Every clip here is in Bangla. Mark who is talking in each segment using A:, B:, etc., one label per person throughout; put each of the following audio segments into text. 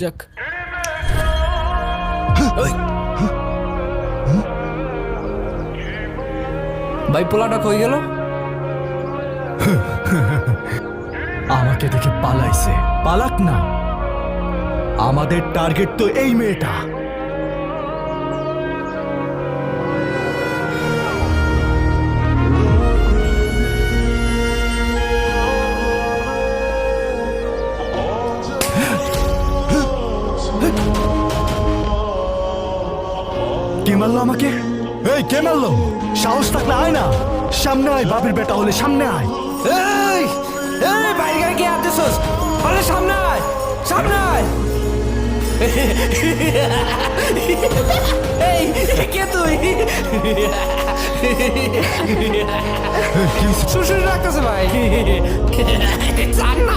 A: যাক ভাই পোলাটা কই গেল?
B: আমাকে দেখে পালাইছে। পালাক না, আমাদের টার্গেট তো এই মেয়েটা। কে মারলো আমাকে? এই কে মারলো? সাহস থাকলে আয় না, সামনে আয়। বাপের বেটা হলে সামনে আয়।
A: এই এই বাইরে কি আদেছস? আরে সামনে আয়, সামনে আয়। এই কে তুই? শ্বশুর রাখতেছে ভাই। জান না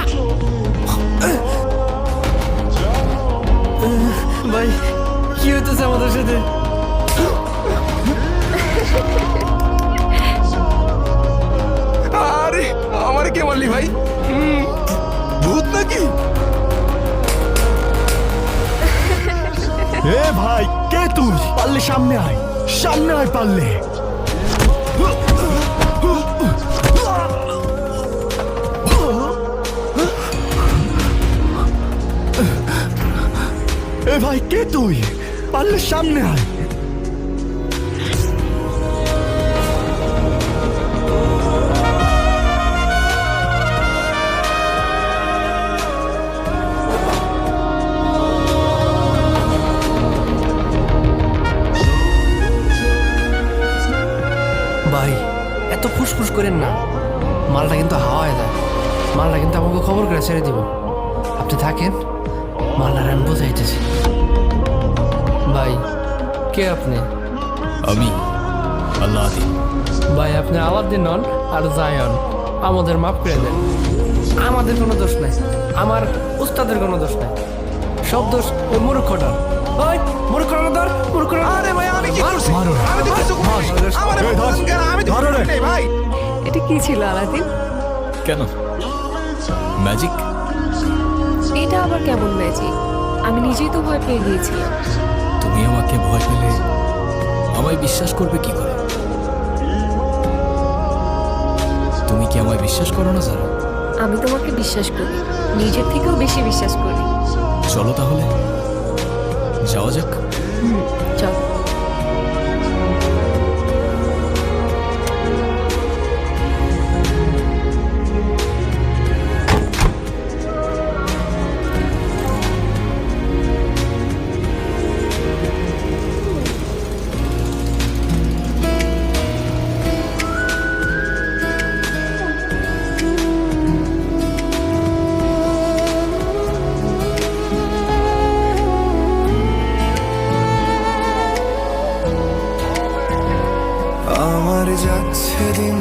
A: ভাই, কি হইতেছে আমাদের সাথে?
C: আরে আমার কে মারলি ভাই? ভূত নাকি?
B: এ ভাই, কে তুই? পারলে সামনে আয়, সামনে আয় পারলে। এ ভাই, কে তুই? পারলে সামনে আয়।
A: ভাই এত ফুসফুস করেন না, মালটা কিন্তু হাওয়ায় যায়। মালটা কিন্তু আমাকে খবর করে ছেড়ে দিব। আপনি থাকেন, মালটার আমি বোঝাইতেছি। ভাই কে আপনি?
D: আমি আল্লাদিন।
A: ভাই আপনি আলাদিন নন আর জায়ন, আমাদের মাফ করে দেন। আমাদের কোনো দোষ নাই, আমার উস্তাদের কোনো দোষ নাই। সব দোষ ওই মূর্খটার। ওই মূর্খটার ধর, মূর্খটার।
C: আরে ভাই আমি কি করছি?
B: মারো না।
C: আমি তো কিছু করিনি। আমারে
B: এই ধর,
C: বলছেন কেন? আমি তো
B: ধরো রে।
C: কিছু করিনি ভাই।
E: এটা কি ছিল আলাদিন?
D: কেন ম্যাজিক?
E: এটা আবার কেমন ম্যাজিক? আমি নিজেই তো ভয় পেয়ে গিয়েছিলাম।
D: তুমি আমাকে ভয় পেলে আমায় বিশ্বাস করবে কি করে? তুমি কি আমায় বিশ্বাস করো না যারা?
E: আমি তোমাকে বিশ্বাস করি, নিজের থেকেও বেশি বিশ্বাস করি।
D: চলো তাহলে যাওয়া যাক।
E: চল।
C: আমার যাচ্ছে দিন।